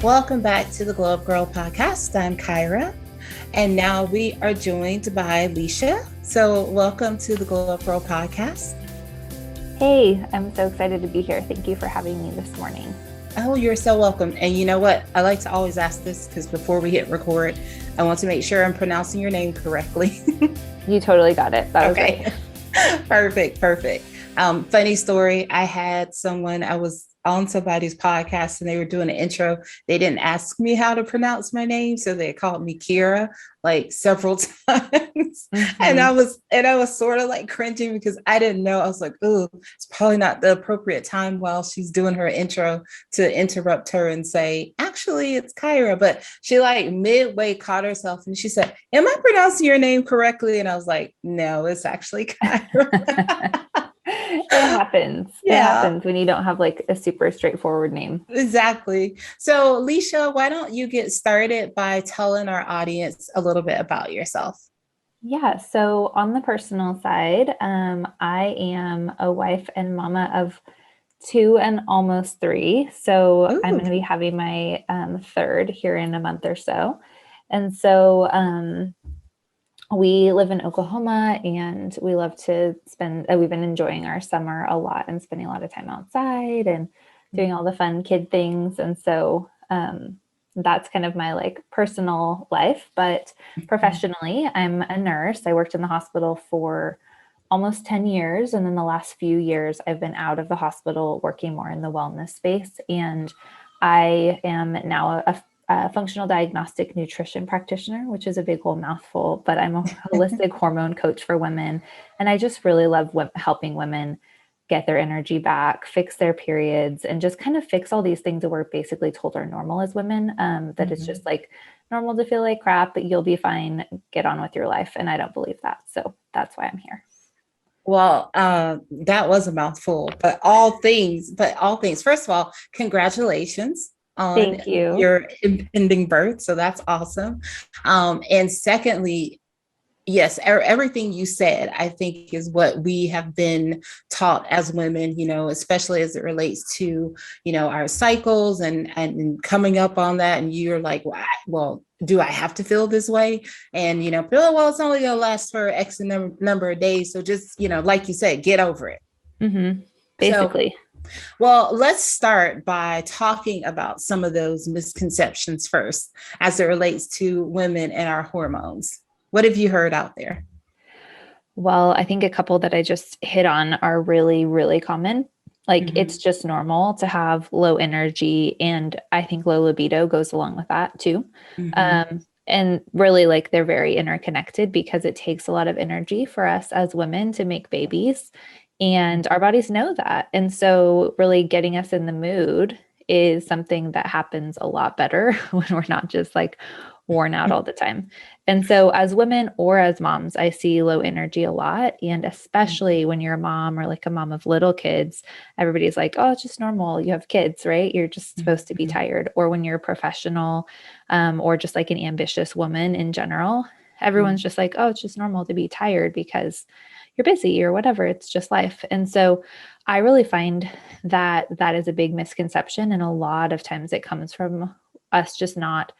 Welcome back to the Glow Up Girl podcast. I'm Kyra, and now we are joined by Leisha. So welcome to the Glow Up Girl podcast. Hey, I'm so excited to be here. Thank you for having me this morning. Oh, you're so welcome. And you know what? I like to always ask this because before we hit record, I want to make sure I'm pronouncing your name correctly. You totally got it. That was okay. Great. Perfect. Funny story. I had someone, I was on somebody's podcast and they were doing an intro. They didn't ask me how to pronounce my name. So they called me Kira like several times. Mm-hmm. And I was sort of like cringing because I didn't know. I was like, oh, it's probably not the appropriate time while she's doing her intro to interrupt her and say, actually, it's Kyra. But she like midway caught herself and she said, am I pronouncing your name correctly? And I was like, no, it's actually Kyra. It happens. Yeah. It happens when you don't have like a super straightforward name. Exactly. So, Leisha, why don't you get started by telling our audience a little bit about yourself? Yeah. So on the personal side, I am a wife and mama of 2 and almost 3. So Ooh. I'm going to be having my third here in a month or so. And so we live in Oklahoma and we love to we've been enjoying our summer a lot and spending a lot of time outside and doing all the fun kid things. And so that's kind of my like personal life, but professionally, I'm a nurse. I worked in the hospital for almost 10 years. And then the last few years, I've been out of the hospital working more in the wellness space. And I am now a functional diagnostic nutrition practitioner, which is a big old mouthful, but I'm a holistic hormone coach for women. And I just really love helping women get their energy back, fix their periods, and just kind of fix all these things that we're basically told are normal as women, that it's just like normal to feel like crap, but you'll be fine, get on with your life. And I don't believe that. So that's why I'm here. Well, that was a mouthful, but all things, first of all, congratulations on your impending birth. So that's awesome. And secondly, yes, everything you said, I think is what we have been taught as women, you know, especially as it relates to, you know, our cycles and coming up on that. And you're like, well, do I have to feel this way? And, you know, well, it's only going to last for X number of days. So just, you know, like you said, get over it. Mm-hmm. Basically. Well, let's start by talking about some of those misconceptions first, as it relates to women and our hormones. What have you heard out there? Well, I think a couple that I just hit on are really, really common. Like it's just normal to have low energy, and I think low libido goes along with that too. And really, like they're very interconnected because it takes a lot of energy for us as women to make babies. And our bodies know that. And so really getting us in the mood is something that happens a lot better when we're not just like worn out all the time. And so as women or as moms, I see low energy a lot. And especially when you're a mom or like a mom of little kids, everybody's like, oh, it's just normal. You have kids, right? You're just supposed to be tired. Or when you're a professional or just like an ambitious woman in general, everyone's just like, oh, it's just normal to be tired because you're busy or whatever. It's just life. And so I really find that that is a big misconception. And a lot of times it comes from us just not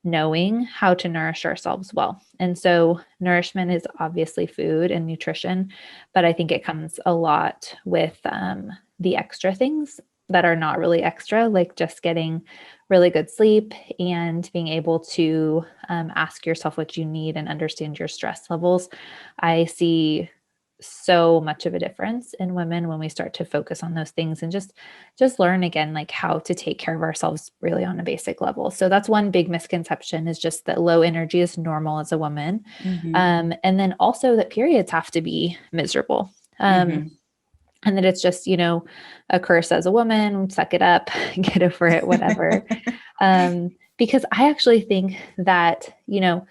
knowing how to nourish ourselves well. And so nourishment is obviously food and nutrition, but I think it comes a lot with the extra things that are not really extra, like just getting really good sleep and being able to ask yourself what you need and understand your stress levels. I see so much of a difference in women when we start to focus on those things and just learn again, like how to take care of ourselves really on a basic level. So that's one big misconception, is just that low energy is normal as a woman. And then also that periods have to be miserable. And that it's just, you know, a curse as a woman, suck it up, get over it, whatever. Because I actually think that, you know,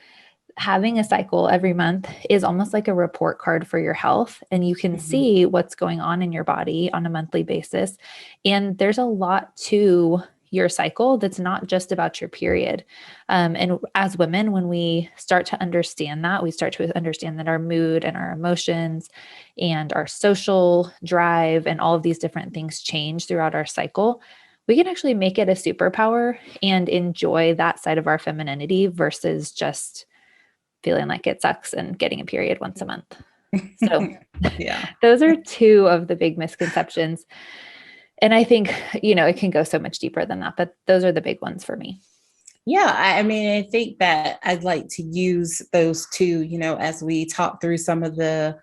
having a cycle every month is almost like a report card for your health, and you can see what's going on in your body on a monthly basis. And there's a lot to your cycle that's not just about your period. And as women, when we start to understand that, we start to understand that our mood and our emotions and our social drive and all of these different things change throughout our cycle. we can actually make it a superpower and enjoy that side of our femininity versus just feeling like it sucks and getting a period once a month. So yeah, those are two of the big misconceptions. And I think, it can go so much deeper than that, but those are the big ones for me. Yeah, I mean, I think that I'd like to use those two, as we talk through some of the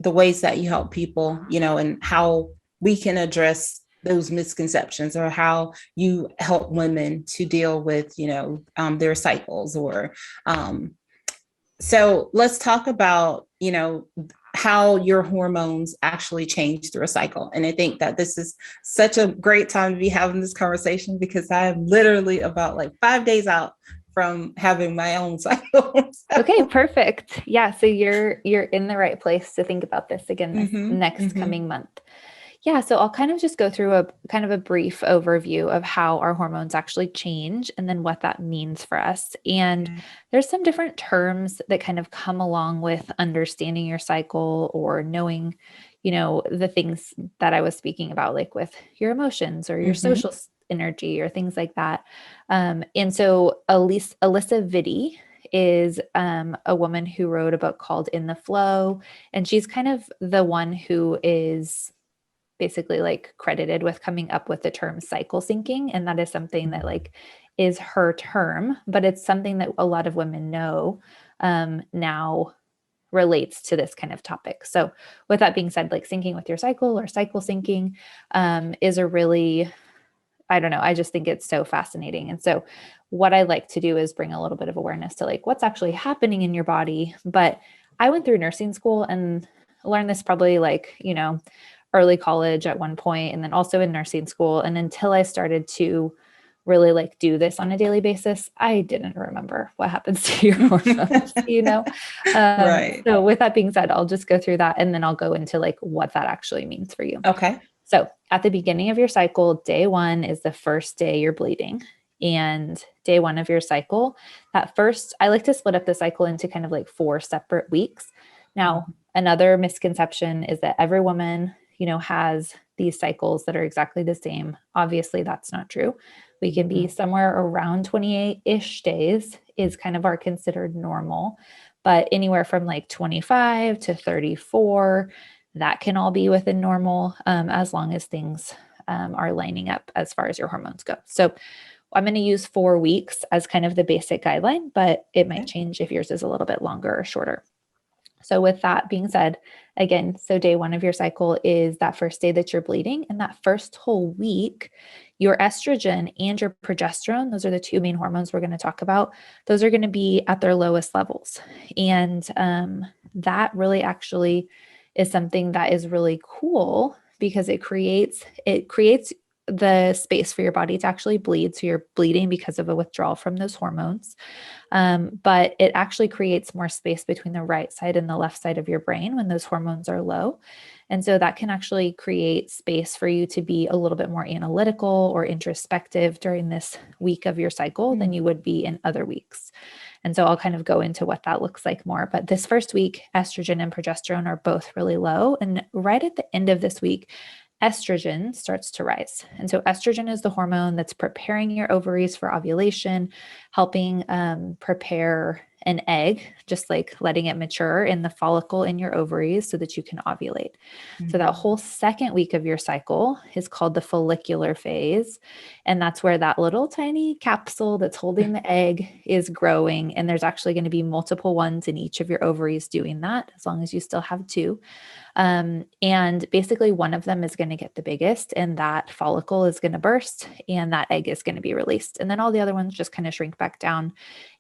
ways that you help people, and how we can address those misconceptions, or how you help women to deal with, their cycles. Or so let's talk about, how your hormones actually change through a cycle. And I think that this is such a great time to be having this conversation, because I am literally about like 5 days out from having my own cycle. Okay, perfect. Yeah. So you're in the right place to think about this again this next coming month. Yeah. So I'll kind of just go through a kind of a brief overview of how our hormones actually change and then what that means for us. And there's some different terms that kind of come along with understanding your cycle, or knowing, the things that I was speaking about, like with your emotions or your social energy or things like that. And so Alyssa Vitti is a woman who wrote a book called In the Flow. And she's kind of the one who is basically like credited with coming up with the term cycle syncing. And that is something that like is her term, but it's something that a lot of women know now relates to this kind of topic. So with that being said, like syncing with your cycle or cycle syncing is a really, I don't know, I just think it's so fascinating. And so what I like to do is bring a little bit of awareness to like what's actually happening in your body. But I went through nursing school and learned this probably like, early college at one point, and then also in nursing school. And until I started to really like do this on a daily basis, I didn't remember what happens to your hormones, Right. So with that being said, I'll just go through that and then I'll go into like what that actually means for you. Okay. So at the beginning of your cycle, day 1 is the first day you're bleeding. And day 1 of your cycle, at first, I like to split up the cycle into kind of like 4 separate weeks. Now, another misconception is that every woman, has these cycles that are exactly the same. Obviously, that's not true. We can be somewhere around 28-ish days is kind of our considered normal, but anywhere from like 25 to 34, that can all be within normal, as long as things are lining up as far as your hormones go. So I'm going to use 4 weeks as kind of the basic guideline, but it might change if yours is a little bit longer or shorter. So with that being said, again, so day 1 of your cycle is that first day that you're bleeding. And that first whole week, your estrogen and your progesterone, those are the 2 main hormones we're going to talk about, those are going to be at their lowest levels. And that really actually is something that is really cool, because it creates the space for your body to actually bleed. So you're bleeding because of a withdrawal from those hormones. But it actually creates more space between the right side and the left side of your brain when those hormones are low. And so that can actually create space for you to be a little bit more analytical or introspective during this week of your cycle than you would be in other weeks. And so I'll kind of go into what that looks like more. But this first week, estrogen and progesterone are both really low. And right at the end of this week, estrogen starts to rise. And so estrogen is the hormone that's preparing your ovaries for ovulation, helping prepare an egg, just like letting it mature in the follicle in your ovaries so that you can ovulate. So that whole second week of your cycle is called the follicular phase. And that's where that little tiny capsule that's holding the egg is growing. And there's actually going to be multiple ones in each of your ovaries doing that, as long as you still have 2. And basically one of them is going to get the biggest, and that follicle is going to burst and that egg is going to be released. And then all the other ones just kind of shrink back down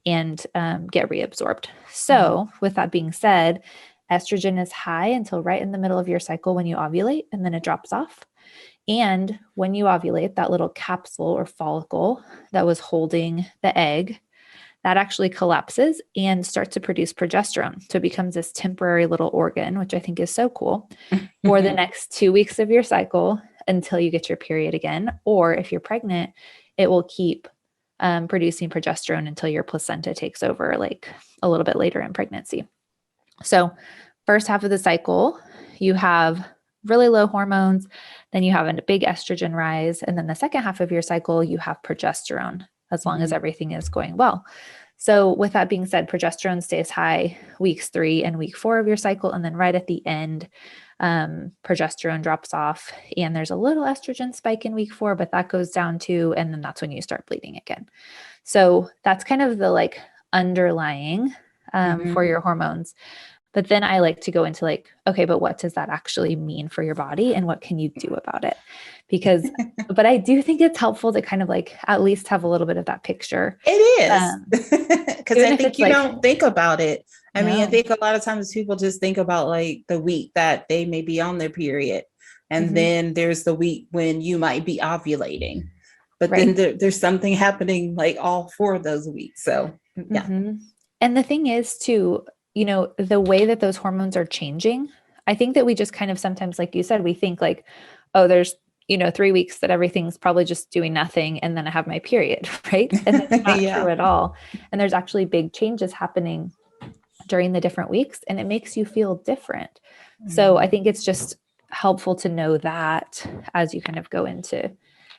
and get reabsorbed. So with that being said, estrogen is high until right in the middle of your cycle when you ovulate, and then it drops off. And when you ovulate, that little capsule or follicle that was holding the egg, that actually collapses and starts to produce progesterone. So it becomes this temporary little organ, which I think is so cool, for the next 2 weeks of your cycle until you get your period again. Or if you're pregnant, it will keep producing progesterone until your placenta takes over, like a little bit later in pregnancy. So first half of the cycle, you have really low hormones, then you have a big estrogen rise. And then the second half of your cycle, you have progesterone, as long as everything is going well. So with that being said, progesterone stays high weeks 3 and week 4 of your cycle. And then right at the end, progesterone drops off and there's a little estrogen spike in week 4, but that goes down too. And then that's when you start bleeding again. So that's kind of the like underlying for your hormones. But then I like to go into like, okay, but what does that actually mean for your body and what can you do about it? Because, but I do think it's helpful to kind of like at least have a little bit of that picture. It is. Because I think you don't think about it. I mean, I think a lot of times people just think about like the week that they may be on their period. And then there's the week when you might be ovulating. But then there's something happening like all 4 of those weeks. So, yeah. And the thing is too, you know, the way that those hormones are changing, I think that we just kind of sometimes, like you said, we think like, oh, there's, you know, 3 weeks that everything's probably just doing nothing. And then I have my period, right? And that's not true at all. And there's actually big changes happening during the different weeks and it makes you feel different. So I think it's just helpful to know that as you kind of go into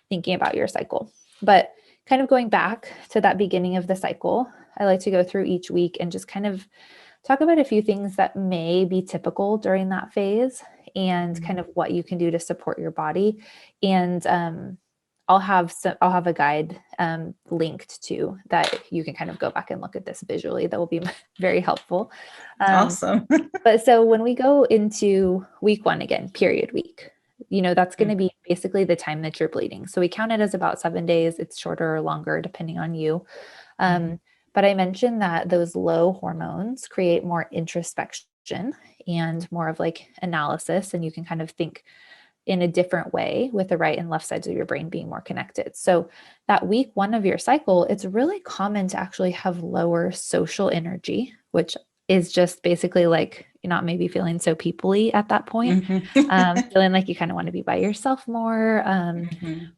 thinking about your cycle. But kind of going back to that beginning of the cycle, I like to go through each week and just kind of talk about a few things that may be typical during that phase and kind of what you can do to support your body. And I'll have a guide linked to that you can kind of go back and look at this visually. That will be very helpful. Awesome. But so when we go into week 1 again, period week, you know, that's going to be basically the time that you're bleeding. So we count it as about 7 days. It's shorter or longer depending on you. But I mentioned that those low hormones create more introspection and more of like analysis. And you can kind of think in a different way with the right and left sides of your brain being more connected. So that week 1 of your cycle, it's really common to actually have lower social energy, which is just basically like you're not maybe feeling so people-y at that point, feeling like you kind of want to be by yourself more,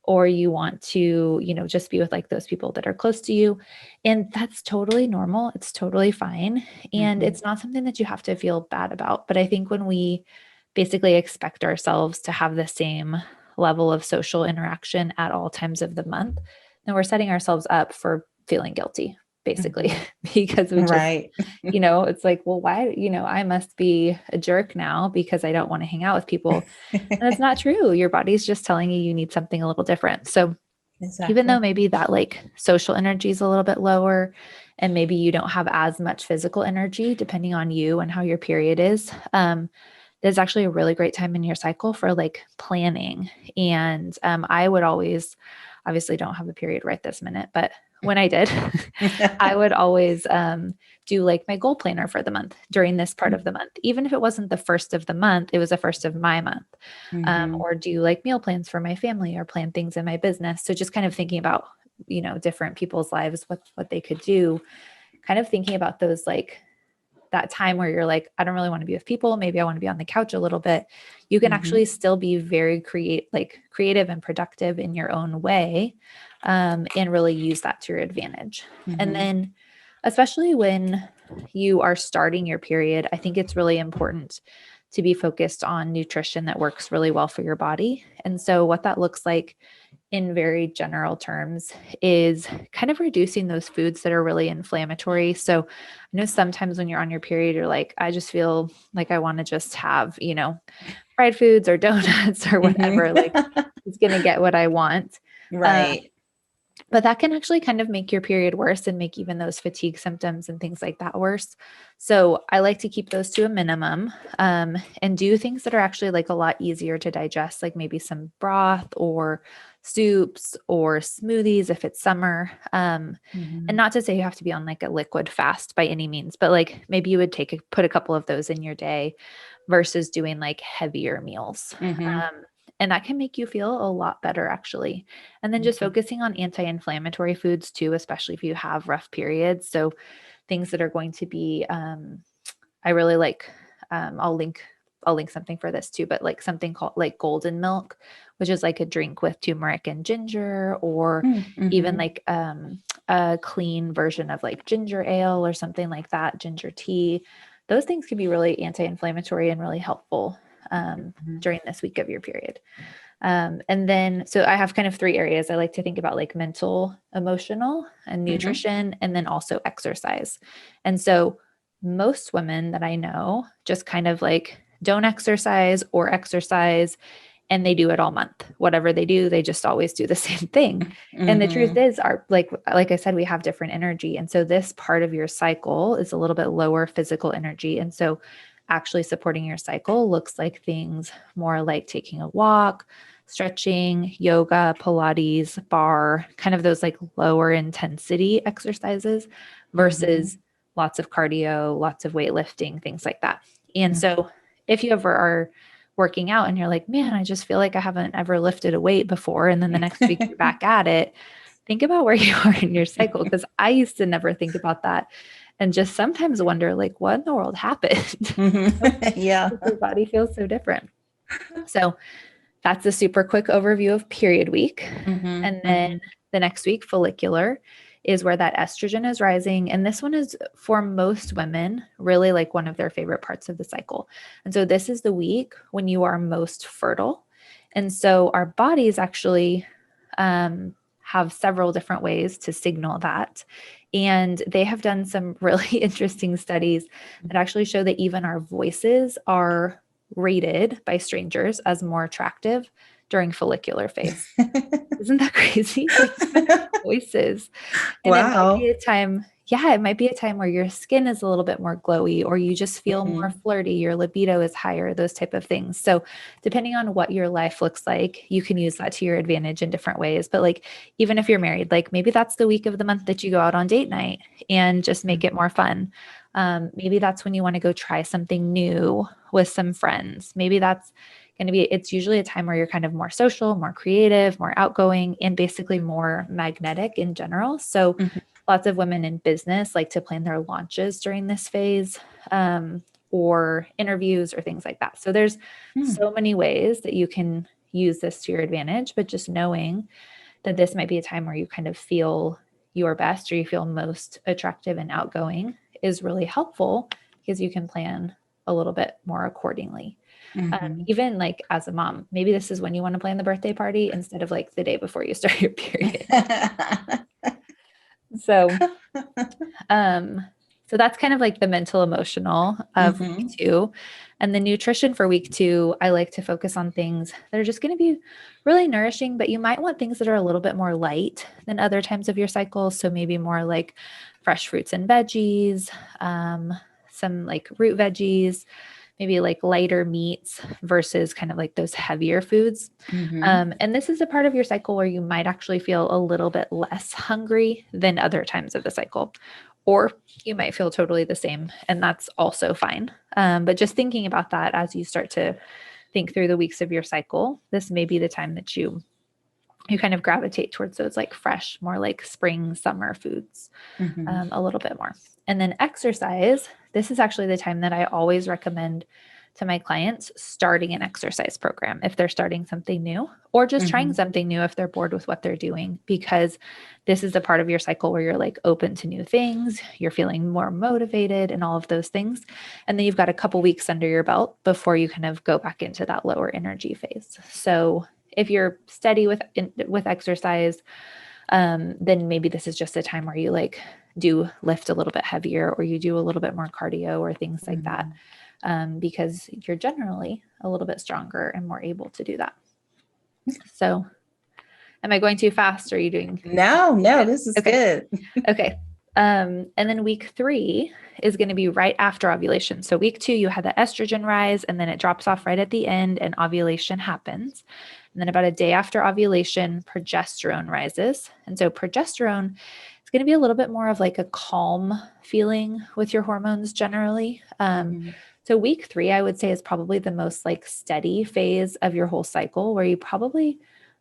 or you want to, you know, just be with like those people that are close to you. And that's totally normal. It's totally fine. And it's not something that you have to feel bad about. But I think when we basically expect ourselves to have the same level of social interaction at all times of the month, then we're setting ourselves up for feeling guilty, basically, because we just, you know, it's like, well, why, you know, I must be a jerk now because I don't want to hang out with people. And it's not true. Your body's just telling you need something a little different. So even though maybe that like social energy is a little bit lower and maybe you don't have as much physical energy, depending on you and how your period is, there's actually a really great time in your cycle for like planning. And I would always, obviously don't have a period right this minute, but when I did, I would always do like my goal planner for the month during this part of the month. Even if it wasn't the first of the month, it was the first of my month. Or do like meal plans for my family or plan things in my business. So just kind of thinking about, you know, different people's lives, what they could do, kind of thinking about those like that time where you're like, I don't really want to be with people. Maybe I want to be on the couch a little bit. You can actually still be very creative and productive in your own way, and really use that to your advantage. And then, especially when you are starting your period, I think it's really important to be focused on nutrition that works really well for your body. And so what that looks like in very general terms is kind of reducing those foods that are really inflammatory. So I know sometimes when you're on your period, you're like, I just feel like I want to just have, you know, fried foods or donuts or whatever, like it's going to get what I want. Right. But that can actually kind of make your period worse and make even those fatigue symptoms and things like that worse. So I like to keep those to a minimum, and do things that are actually like a lot easier to digest, like maybe some broth or soups or smoothies if it's summer. And not to say you have to be on like a liquid fast by any means, but like maybe you would put a couple of those in your day versus doing like heavier meals. And that can make you feel a lot better actually. And then just focusing on anti-inflammatory foods too, especially if you have rough periods. So things that are going to be, I really like, I'll link something for this too, but like something called like golden milk, which is like a drink with turmeric and ginger, or even like a clean version of like ginger ale or something like that, ginger tea. Those things can be really anti-inflammatory and really helpful. during this week of your period. And then, so I have kind of 3 areas I like to think about, like mental, emotional, and nutrition, and then also exercise. And so most women that I know just kind of like don't exercise or exercise, and they do it all month. Whatever they do, they just always do the same thing. And the truth is, like I said, we have different energy. And so this part of your cycle is a little bit lower physical energy. And so actually supporting your cycle looks like things more like taking a walk, stretching, yoga, Pilates, bar, kind of those like lower intensity exercises versus lots of cardio, lots of weightlifting, things like that. And so if you ever are working out and you're like, man, I just feel like I haven't ever lifted a weight before, and then the next week you're back at it, think about where you are in your cycle. Because I used to never think about that and just sometimes wonder, like, what in the world happened? Yeah. Your body feels so different. So that's a super quick overview of period week. And then the next week, follicular, is where that estrogen is rising. And this one is, for most women, really like one of their favorite parts of the cycle. And so this is the week when you are most fertile. And so our bodies actually have several different ways to signal that. And they have done some really interesting studies that actually show that even our voices are rated by strangers as more attractive during follicular phase. Isn't that crazy? Like, voices. And it might be a time, it might be a time where your skin is a little bit more glowy, or you just feel more flirty, your libido is higher, those type of things. So depending on what your life looks like, you can use that to your advantage in different ways. But like, even if you're married, like maybe that's the week of the month that you go out on date night and just make it more fun. Maybe that's when you want to go try something new with some friends. Maybe that's going to be, it's usually a time where you're kind of more social, more creative, more outgoing, and basically more magnetic in general. So lots of women in business like to plan their launches during this phase, or interviews or things like that. So there's so many ways that you can use this to your advantage, but just knowing that this might be a time where you kind of feel your best, or you feel most attractive and outgoing, is really helpful, because you can plan a little bit more accordingly. Even like as a mom, maybe this is when you want to plan the birthday party instead of like the day before you start your period. So that's kind of like the mental emotional of week 2. And the nutrition for week 2, I like to focus on things that are just going to be really nourishing, but you might want things that are a little bit more light than other times of your cycle. So maybe more like fresh fruits and veggies, some like root veggies, maybe like lighter meats versus kind of like those heavier foods. And this is a part of your cycle where you might actually feel a little bit less hungry than other times of the cycle, or you might feel totally the same, and that's also fine. But just thinking about that as you start to think through the weeks of your cycle, this may be the time that you kind of gravitate towards those like fresh, more like spring, summer foods, a little bit more. And then exercise, this is actually the time that I always recommend to my clients starting an exercise program if they're starting something new, or just trying something new if they're bored with what they're doing, because this is the part of your cycle where you're like open to new things, you're feeling more motivated and all of those things. And then you've got a couple weeks under your belt before you kind of go back into that lower energy phase. So if you're steady with exercise, then maybe this is just a time where you like do lift a little bit heavier, or you do a little bit more cardio or things like that, because you're generally a little bit stronger and more able to do that. So am I going too fast? Or are you doing? No, this is good. Okay. And then week 3 is going to be right after ovulation. So week 2, you had the estrogen rise, and then it drops off right at the end and ovulation happens. And then about a day after ovulation, progesterone rises. And so progesterone is going to be a little bit more of like a calm feeling with your hormones generally. So week 3, I would say, is probably the most like steady phase of your whole cycle, where you probably,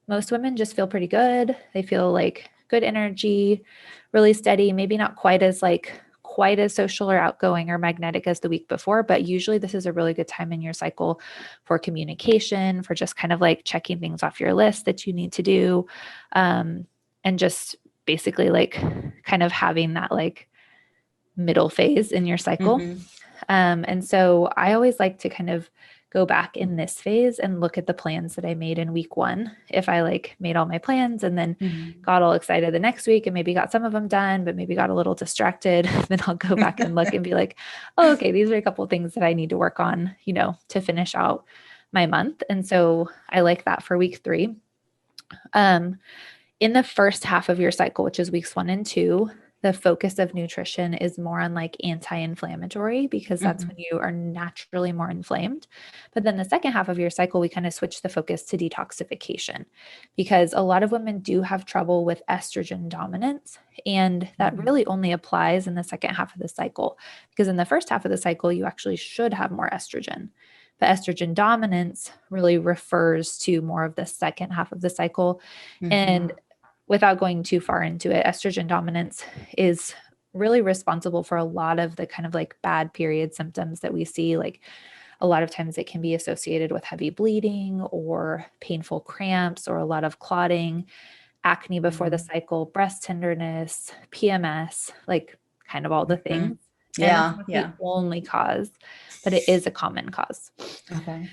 most women just feel pretty good. They feel like good energy, really steady, maybe not quite as social or outgoing or magnetic as the week before, but usually this is a really good time in your cycle for communication, for just kind of like checking things off your list that you need to do. And just basically like kind of having that like middle phase in your cycle. And so I always like to kind of go back in this phase and look at the plans that I made in week 1. If I like made all my plans and then got all excited the next week and maybe got some of them done, but maybe got a little distracted, then I'll go back and look and be like, oh, okay, these are a couple of things that I need to work on, to finish out my month. And so I like that for week 3. In the first half of your cycle, which is weeks 1 and 2, the focus of nutrition is more on like anti-inflammatory, because that's when you are naturally more inflamed. But then the second half of your cycle, we kind of switch the focus to detoxification, because a lot of women do have trouble with estrogen dominance. And that really only applies in the second half of the cycle, because in the first half of the cycle, you actually should have more estrogen. But estrogen dominance really refers to more of the second half of the cycle. And without going too far into it, estrogen dominance is really responsible for a lot of the kind of like bad period symptoms that we see. Like a lot of times it can be associated with heavy bleeding or painful cramps or a lot of clotting, acne before the cycle, breast tenderness, PMS, like kind of all the things. Yeah. And it's not the only cause, but it is a common cause. Okay.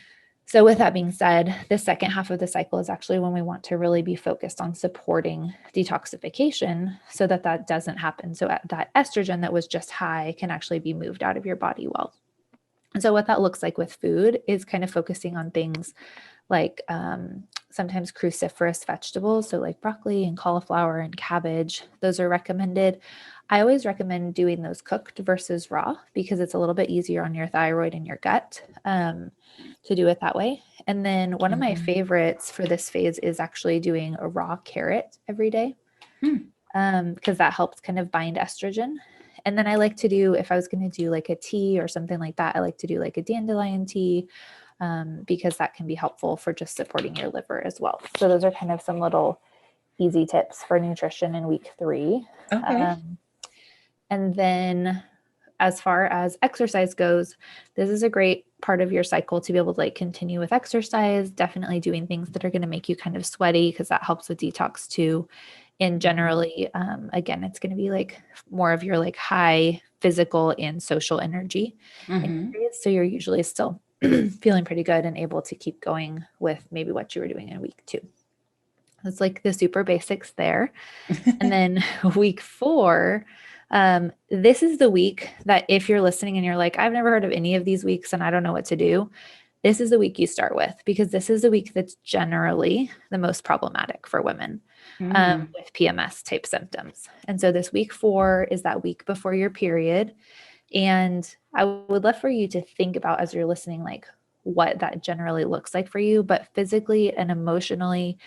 So with that being said, the second half of the cycle is actually when we want to really be focused on supporting detoxification so that that doesn't happen. So that estrogen that was just high can actually be moved out of your body well. And so what that looks like with food is kind of focusing on things like sometimes cruciferous vegetables. So like broccoli and cauliflower and cabbage, those are recommended. I always recommend doing those cooked versus raw, because it's a little bit easier on your thyroid and your gut to do it that way. And then one of my favorites for this phase is actually doing a raw carrot every day, because that helps kind of bind estrogen. And then I like to do, if I was going to do like a tea or something like that, I like to do like a dandelion tea, because that can be helpful for just supporting your liver as well. So those are kind of some little easy tips for nutrition in week 3. Okay. And then as far as exercise goes, this is a great part of your cycle to be able to like continue with exercise, definitely doing things that are going to make you kind of sweaty, because that helps with detox too. And generally, again, it's going to be like more of your like high physical and social energy. So you're usually still feeling pretty good and able to keep going with maybe what you were doing in week 2. It's like the super basics there. And then week 4, this is the week that if you're listening and you're like, I've never heard of any of these weeks and I don't know what to do, this is the week you start with, because this is the week that's generally the most problematic for women with PMS type symptoms. And so this week 4 is that week before your period. And I would love for you to think about, as you're listening, like what that generally looks like for you, but physically and emotionally,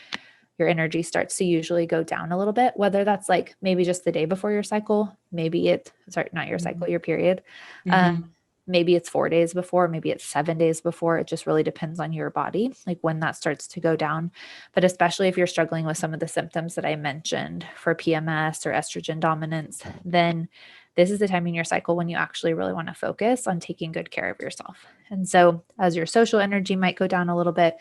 your energy starts to usually go down a little bit, whether that's like maybe just the day before your cycle, maybe not your cycle, your period. Maybe it's 4 days before, maybe it's 7 days before. It just really depends on your body, like when that starts to go down. But especially if you're struggling with some of the symptoms that I mentioned for PMS or estrogen dominance, then this is the time in your cycle when you actually really want to focus on taking good care of yourself. And so as your social energy might go down a little bit,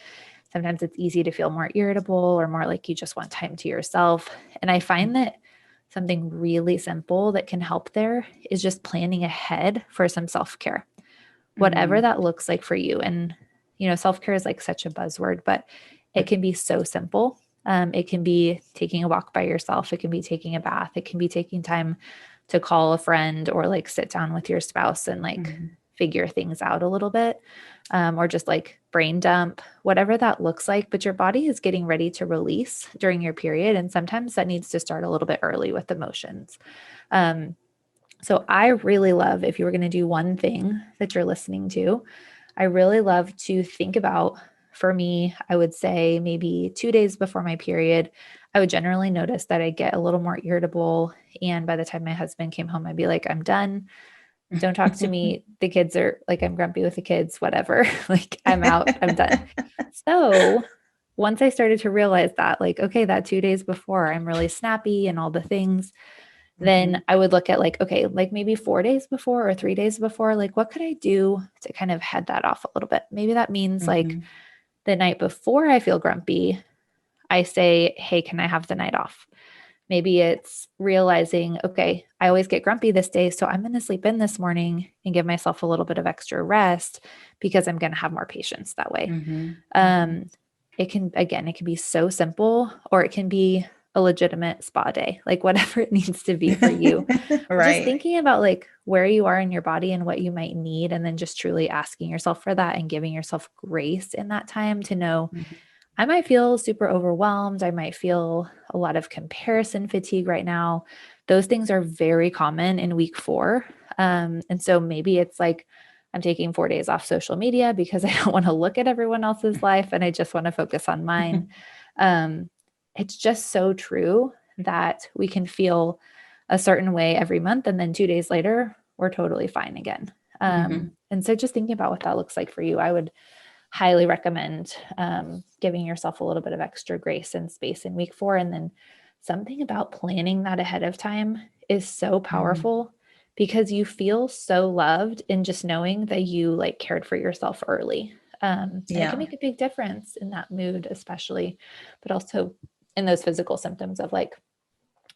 sometimes it's easy to feel more irritable or more like you just want time to yourself. And I find that something really simple that can help there is just planning ahead for some self-care, whatever that looks like for you. And, self-care is like such a buzzword, but it can be so simple. It can be taking a walk by yourself. It can be taking a bath. It can be taking time to call a friend or like sit down with your spouse and like figure things out a little bit, or just like brain dump, whatever that looks like. But your body is getting ready to release during your period. And sometimes that needs to start a little bit early with emotions. So I really love, if you were going to do one thing that you're listening to, I really love to think about, for me, I would say maybe 2 days before my period, I would generally notice that I get a little more irritable. And by the time my husband came home, I'd be like, I'm done. Don't talk to me. The kids are like, I'm grumpy with the kids, whatever. Like I'm out, I'm done. So once I started to realize that, like, okay, that 2 days before I'm really snappy and all the things, then I would look at like, okay, like maybe 4 days before or 3 days before, like what could I do to kind of head that off a little bit? Maybe that means like the night before I feel grumpy, I say, hey, can I have the night off? Maybe it's realizing, okay, I always get grumpy this day, so I'm going to sleep in this morning and give myself a little bit of extra rest because I'm going to have more patience that way. It can be so simple, or it can be a legitimate spa day, like whatever it needs to be for you. Right. Just thinking about like where you are in your body and what you might need, and then just truly asking yourself for that and giving yourself grace in that time to know, I might feel super overwhelmed. I might feel a lot of comparison fatigue right now. Those things are very common in week 4. And so maybe it's like, I'm taking 4 days off social media because I don't want to look at everyone else's life and I just want to focus on mine. It's just so true that we can feel a certain way every month, and then 2 days later, we're totally fine again. And so just thinking about what that looks like for you, I would highly recommend giving yourself a little bit of extra grace and space in week 4. And then something about planning that ahead of time is so powerful because you feel so loved in just knowing that you like cared for yourself early. And it can make a big difference in that mood, especially, but also in those physical symptoms of like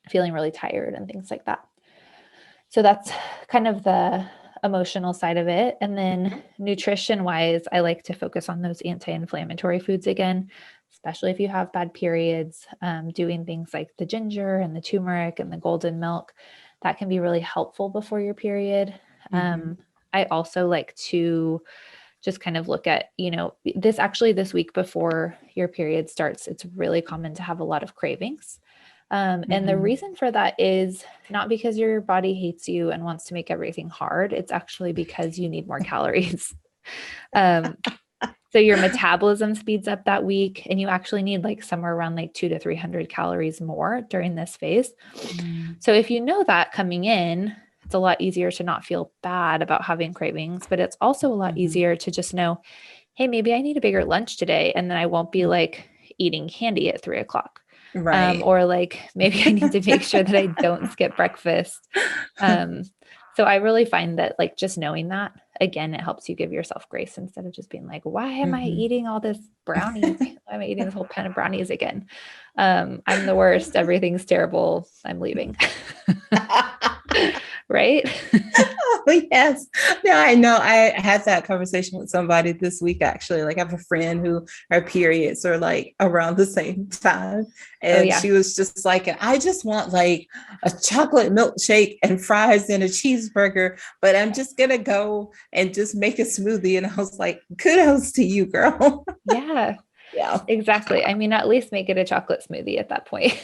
feeling really tired and things like that. So that's kind of the emotional side of it. And then nutrition wise, I like to focus on those anti-inflammatory foods again, especially if you have bad periods, doing things like the ginger and the turmeric and the golden milk. That can be really helpful before your period. I also like to just kind of look at, this week before your period starts, it's really common to have a lot of cravings. And the reason for that is not because your body hates you and wants to make everything hard. It's actually because you need more calories. So your metabolism speeds up that week, and you actually need like somewhere around like 200 to 300 calories more during this phase. So if you know that coming in, it's a lot easier to not feel bad about having cravings, but it's also a lot easier to just know, hey, maybe I need a bigger lunch today. And then I won't be like eating candy at 3:00. Right. Or like, maybe I need to make sure that I don't skip breakfast. So I really find that like just knowing that, again, it helps you give yourself grace instead of just being like, why am I eating all this brownies? Why am I eating this whole pan of brownies again? I'm the worst. Everything's terrible. I'm leaving. Right? Oh, yes. No, I know. I had that conversation with somebody this week, actually. Like, I have a friend who her periods are like around the same time. And she was just like, I just want like a chocolate milkshake and fries and a cheeseburger, but I'm just going to go and just make a smoothie. And I was like, kudos to you, girl. Yeah. Yeah, exactly. I mean, at least make it a chocolate smoothie at that point.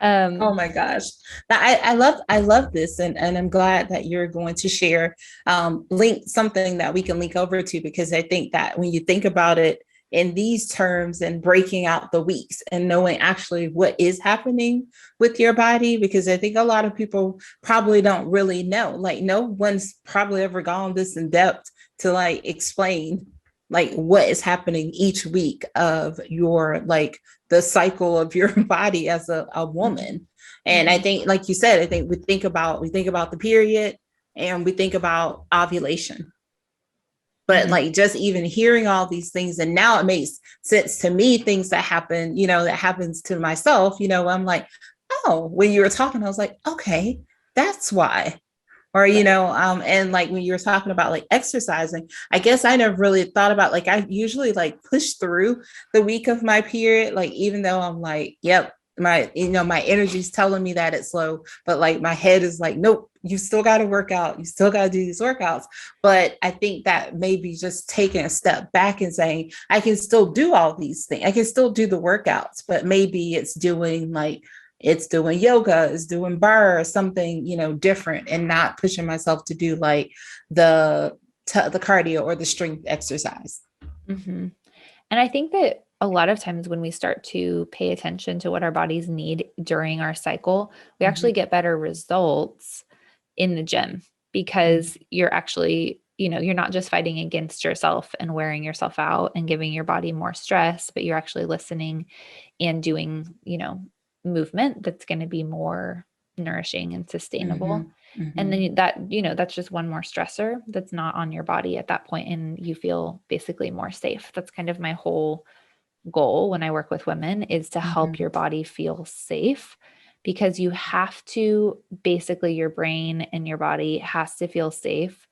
Oh my gosh. I love this. And I'm glad that you're going to share something that we can link over to, because I think that when you think about it in these terms and breaking out the weeks and knowing actually what is happening with your body, because I think a lot of people probably don't really know, like no one's probably ever gone this in depth to like explain like what is happening each week of your like the cycle of your body as a woman. And I think, like you said, I think we think about the period and we think about ovulation. But like just even hearing all these things, and now it makes sense to me, things that happen, that happens to myself, I'm like, oh, when you were talking, I was like, okay, that's why. Or, and like when you were talking about like exercising, I guess I never really thought about, like, I usually like push through the week of my period, like, even though I'm like, yep, my energy's telling me that it's slow, but like my head is like, nope, you still got to work out. You still got to do these workouts. But I think that maybe just taking a step back and saying, I can still do all these things. I can still do the workouts, but maybe it's doing yoga, it's doing bar or something, different, and not pushing myself to do like the cardio or the strength exercise. And I think that a lot of times when we start to pay attention to what our bodies need during our cycle, we actually get better results in the gym, because you're actually, you're not just fighting against yourself and wearing yourself out and giving your body more stress, but you're actually listening and doing, movement that's going to be more nourishing and sustainable. And then that, that's just one more stressor that's not on your body at that point, and you feel basically more safe. That's kind of my whole goal when I work with women is to help your body feel safe, because you have to, basically your brain and your body has to feel safe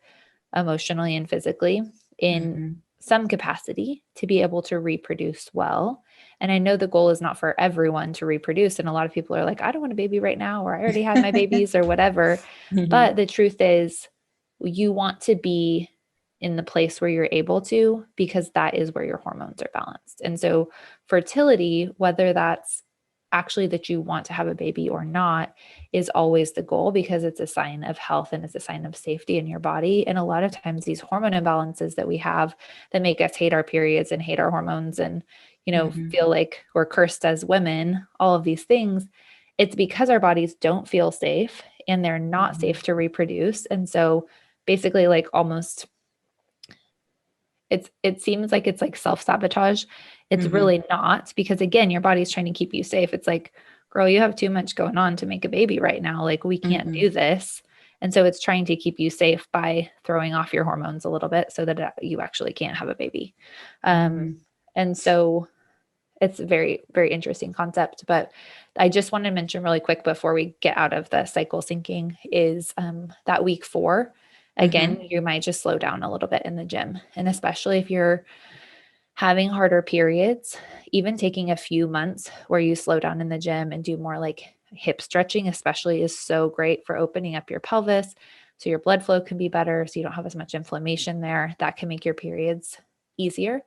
emotionally and physically in some capacity to be able to reproduce well. And I know the goal is not for everyone to reproduce. And a lot of people are like, I don't want a baby right now, or I already had my babies or whatever. But the truth is, you want to be in the place where you're able to, because that is where your hormones are balanced. And so fertility, whether that's actually that you want to have a baby or not, is always the goal, because it's a sign of health and it's a sign of safety in your body. And a lot of times these hormone imbalances that we have that make us hate our periods and hate our hormones and, feel like we're cursed as women, all of these things, it's because our bodies don't feel safe and they're not safe to reproduce. And so basically, like, almost, it seems like it's like self-sabotage. It's really not, because again, your body's trying to keep you safe. It's like, girl, you have too much going on to make a baby right now. Like, we can't do this. And so it's trying to keep you safe by throwing off your hormones a little bit so that you actually can't have a baby. And so it's a very, very interesting concept. But I just want to mention really quick before we get out of the cycle syncing is that week 4, again, you might just slow down a little bit in the gym. And especially if you're having harder periods, even taking a few months where you slow down in the gym and do more like hip stretching, especially, is so great for opening up your pelvis. So your blood flow can be better. So you don't have as much inflammation there. That can make your periods easier.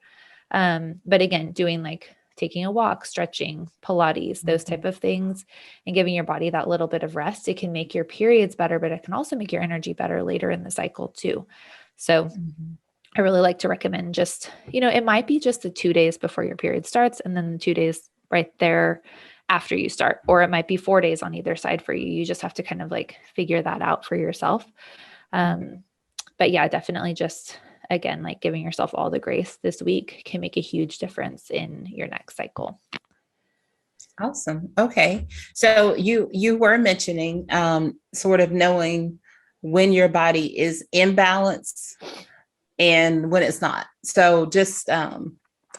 But again, doing like taking a walk, stretching, Pilates, those type of things, and giving your body that little bit of rest, it can make your periods better, but it can also make your energy better later in the cycle too. So I really like to recommend just, it might be just the 2 days before your period starts and then the 2 days right there after you start, or it might be 4 days on either side for you. You just have to kind of like figure that out for yourself. But yeah, definitely just, again, like giving yourself all the grace this week can make a huge difference in your next cycle. Awesome. Okay. So you were mentioning sort of knowing when your body is in balance and when it's not. So just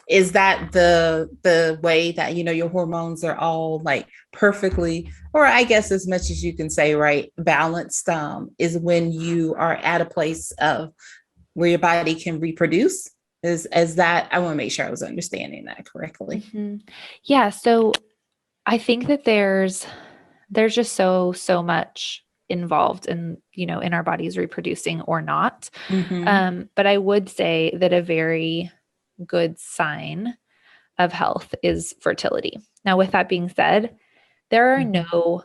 is that the way that your hormones are all like perfectly, or I guess as much as you can say, right, balanced, is when you are at a place of where your body can reproduce? Is that, I want to make sure I was understanding that correctly. Yeah. So I think that there's just so much involved in, in our bodies reproducing or not. But I would say that a very good sign of health is fertility. Now, with that being said, there are no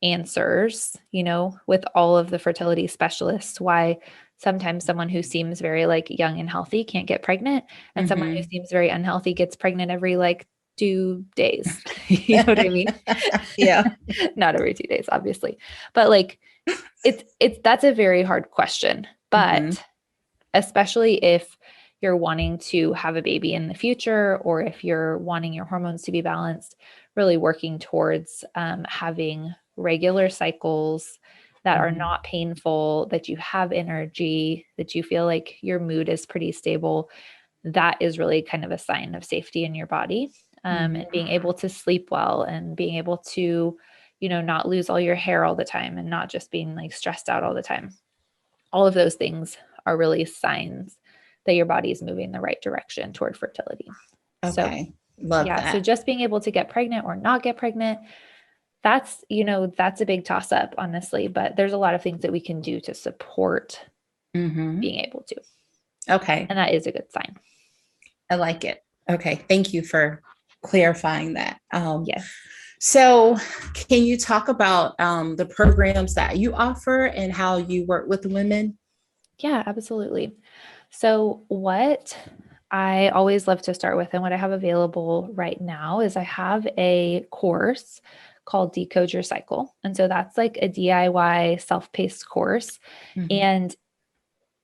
answers, with all of the fertility specialists, why sometimes someone who seems very like young and healthy can't get pregnant, and someone who seems very unhealthy gets pregnant every like 2 days. You know what I mean? Yeah. Not every 2 days, obviously. But like, that's a very hard question. But especially if you're wanting to have a baby in the future, or if you're wanting your hormones to be balanced, really working towards having regular cycles that are not painful, that you have energy, that you feel like your mood is pretty stable, that is really kind of a sign of safety in your body. And being able to sleep well and being able to, not lose all your hair all the time and not just being like stressed out all the time. All of those things are really signs that your body is moving in the right direction toward fertility. Okay. Love that. So just being able to get pregnant or not get pregnant, that's a big toss up, honestly, but there's a lot of things that we can do to support being able to. Okay. And that is a good sign. I like it. Okay. Thank you for clarifying that. Yes. So can you talk about the programs that you offer and how you work with women? Yeah, absolutely. So what I always love to start with, and what I have available right now, is I have a course called Decode Your Cycle. And so that's like a DIY self-paced course. And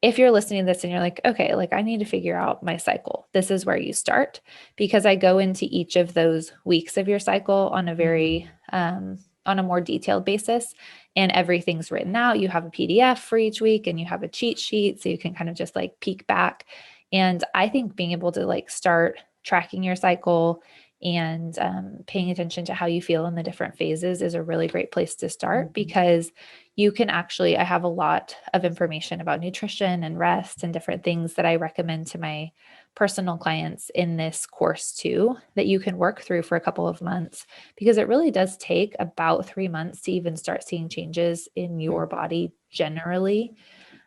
if you're listening to this and you're like, okay, like I need to figure out my cycle, this is where you start, because I go into each of those weeks of your cycle on a very, on a more detailed basis, and everything's written out. You have a PDF for each week and you have a cheat sheet, so you can kind of just like peek back. And I think being able to like start tracking your cycle and paying attention to how you feel in the different phases is a really great place to start, because you can actually, I have a lot of information about nutrition and rest and different things that I recommend to my personal clients in this course too, that you can work through for a couple of months, because it really does take about 3 months to even start seeing changes in your body generally.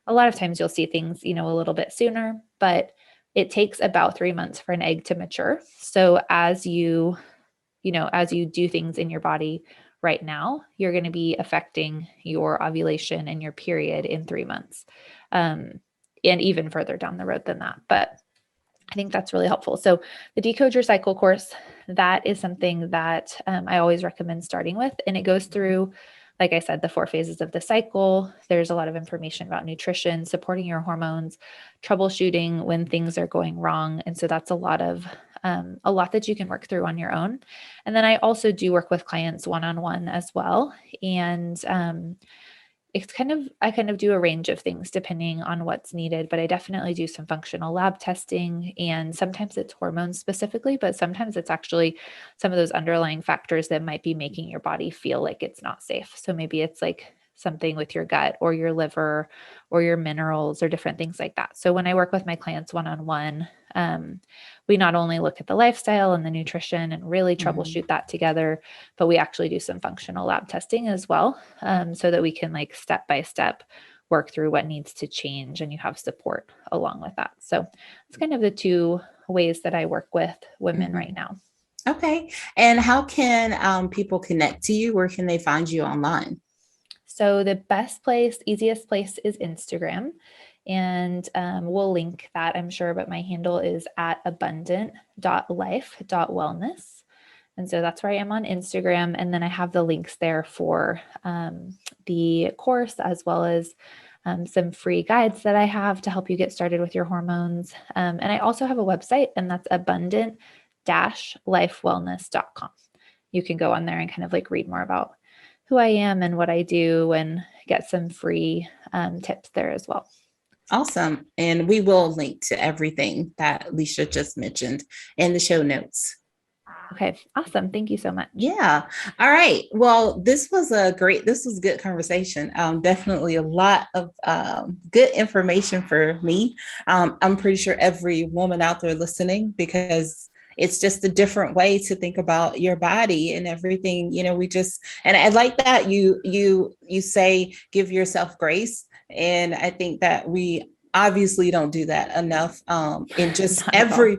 A lot of times you'll see things, a little bit sooner, but it takes about 3 months for an egg to mature. So as you do things in your body right now, you're going to be affecting your ovulation and your period in 3 months, and even further down the road than that. But I think that's really helpful. So the Decode Your Cycle course, that is something that I always recommend starting with. And it goes through, like I said, the 4 phases of the cycle. There's a lot of information about nutrition, supporting your hormones, troubleshooting when things are going wrong. And so that's a lot that you can work through on your own. And then I also do work with clients one-on-one as well. And I kind of do a range of things depending on what's needed, but I definitely do some functional lab testing, and sometimes it's hormones specifically, but sometimes it's actually some of those underlying factors that might be making your body feel like it's not safe. So maybe it's like something with your gut or your liver or your minerals or different things like that. So when I work with my clients one-on-one, we not only look at the lifestyle and the nutrition and really troubleshoot that together, but we actually do some functional lab testing as well, so that we can like step by step work through what needs to change, and you have support along with that. So it's kind of the 2 ways that I work with women right now. Okay. And how can people connect to you? Where can they find you online? So the easiest place is Instagram. And we'll link that, I'm sure, but my handle is at abundant.life.wellness. And so that's where I am on Instagram. And then I have the links there for the course, as well as some free guides that I have to help you get started with your hormones. And I also have a website, and that's abundant-lifewellness.com. You can go on there and kind of like read more about who I am and what I do, and get some free tips there as well. Awesome. And we will link to everything that Leisha just mentioned in the show notes. Okay. Awesome. Thank you so much. Yeah. All right. Well, this was good conversation. Definitely a lot of good information for me. I'm pretty sure every woman out there listening, because it's just a different way to think about your body and everything. And I like that you say, give yourself grace. And I think that we obviously don't do that enough in just everyday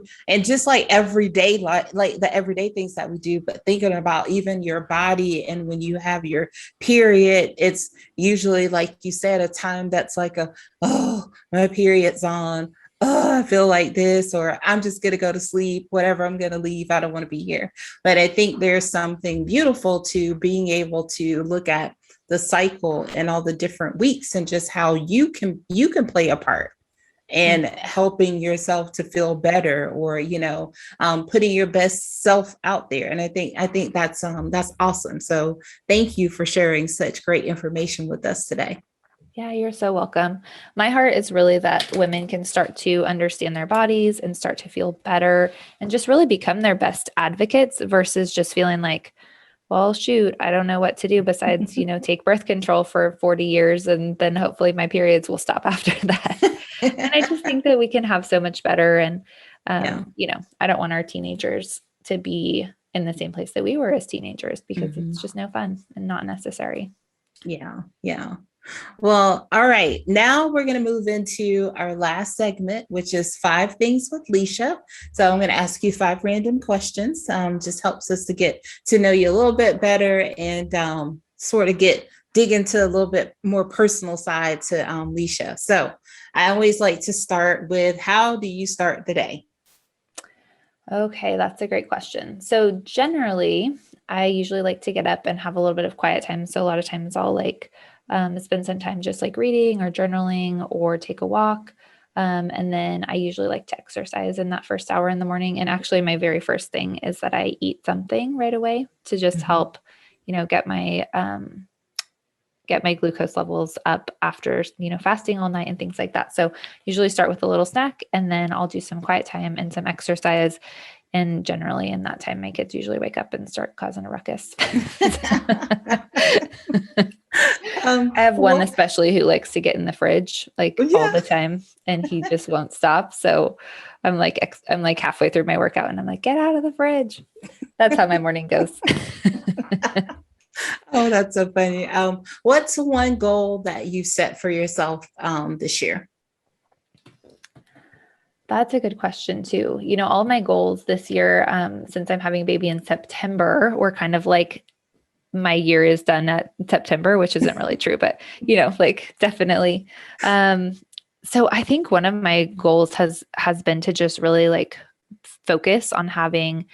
like the everyday things that we do, but thinking about even your body. And when you have your period, it's usually, like you said, a time that's like my period's on. I feel like this, or I'm just going to go to sleep, whatever, I'm going to leave. I don't want to be here. But I think there's something beautiful to being able to look at the cycle and all the different weeks, and just how you can play a part and helping yourself to feel better, or putting your best self out there. And I think that's awesome. So thank you for sharing such great information with us today. Yeah, you're so welcome. My heart is really that women can start to understand their bodies and start to feel better, and just really become their best advocates, versus just feeling like, well, shoot, I don't know what to do besides, take birth control for 40 years, and then hopefully my periods will stop after that. And I just think that we can have so much better. And, I don't want our teenagers to be in the same place that we were as teenagers, because it's just no fun and not necessary. Yeah. Yeah. Well, all right. Now we're going to move into our last segment, which is 5 things with Leisha. So I'm going to ask you 5 random questions. Just helps us to get to know you a little bit better, and sort of dig into a little bit more personal side to Leisha. So I always like to start with, how do you start the day? Okay, that's a great question. So generally, I usually like to get up and have a little bit of quiet time. So a lot of times I'll spend some time just like reading or journaling or take a walk. And then I usually like to exercise in that first hour in the morning. And actually my very first thing is that I eat something right away to just help, get my glucose levels up after, fasting all night and things like that. So usually start with a little snack, and then I'll do some quiet time and some exercise. And generally in that time, my kids usually wake up and start causing a ruckus. I have one especially who likes to get in the fridge all the time, and he just won't stop. So I'm like halfway through my workout and I'm like, get out of the fridge. That's how my morning goes. Oh, that's so funny. What's one goal that you set for yourself this year? That's a good question too. All of my goals this year, since I'm having a baby in September, were kind of like my year is done at September, which isn't really true, but definitely. So I think one of my goals has been to just really focus on having,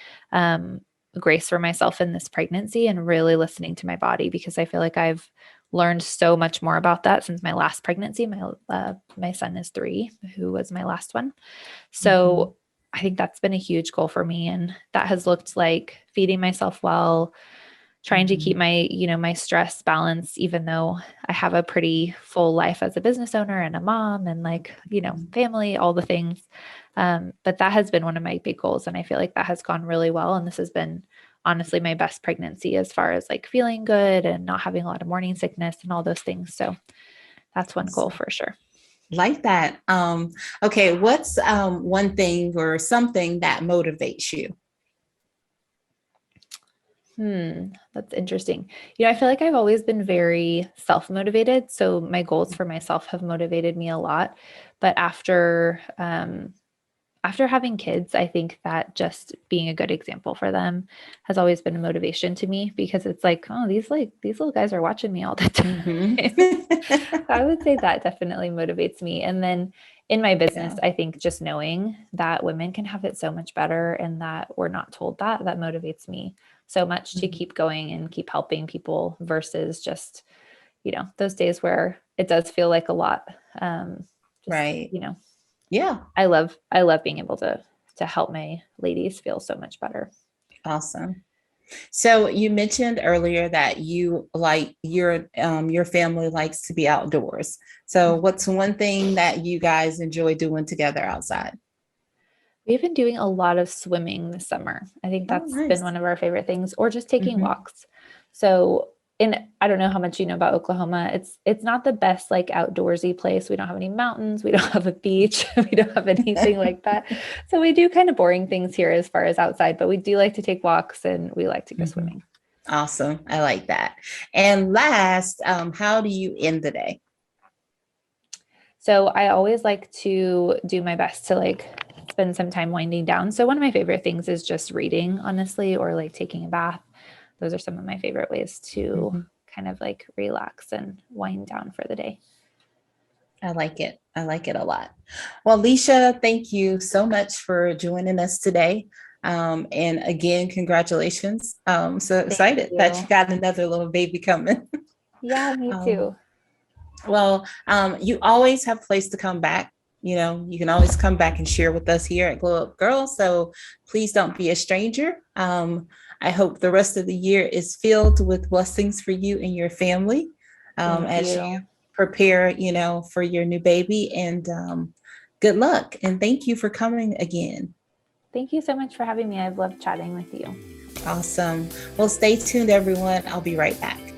grace for myself in this pregnancy and really listening to my body, because I feel like I've learned so much more about that since my last pregnancy. My son is 3, who was my last one. So I think that's been a huge goal for me. And that has looked like feeding myself well, trying to keep my, my stress balanced, even though I have a pretty full life as a business owner and a mom and family, all the things. But that has been one of my big goals. And I feel like that has gone really well. And this has been honestly my best pregnancy as far as feeling good and not having a lot of morning sickness and all those things. So that's one goal for sure. Like that. Okay. What's one thing or something that motivates you? That's interesting. I feel like I've always been very self-motivated. So my goals for myself have motivated me a lot. But after having kids, I think that just being a good example for them has always been a motivation to me, because it's oh, these little guys are watching me all the time. So I would say that definitely motivates me. And then in my business, I think just knowing that women can have it so much better and that we're not told that motivates me so much to keep going and keep helping people versus just, those days where it does feel like a lot. Right. Yeah. I love being able to help my ladies feel so much better. Awesome. So you mentioned earlier that you your family likes to be outdoors. So what's one thing that you guys enjoy doing together outside? We've been doing a lot of swimming this summer. I think that's been one of our favorite things, or just taking walks. So I don't know how much you know about Oklahoma. It's not the best outdoorsy place. We don't have any mountains. We don't have a beach. We don't have anything like that. So we do kind of boring things here as far as outside, but we do like to take walks and we like to go swimming. Awesome. I like that. And last, how do you end the day? So I always like to do my best to spend some time winding down. So one of my favorite things is just reading, honestly, or taking a bath. Those are some of my favorite ways to kind of relax and wind down for the day. I like it. I like it a lot. Well, Leisha, thank you so much for joining us today. And again, congratulations. I'm so excited that you got another little baby coming. Yeah, me too. Well, you always have a place to come back. You can always come back and share with us here at Glow Up Girl. So please don't be a stranger. I hope the rest of the year is filled with blessings for you and your family as you prepare, for your new baby, and good luck. And thank you for coming again. Thank you so much for having me. I've loved chatting with you. Awesome. Well, stay tuned, everyone. I'll be right back.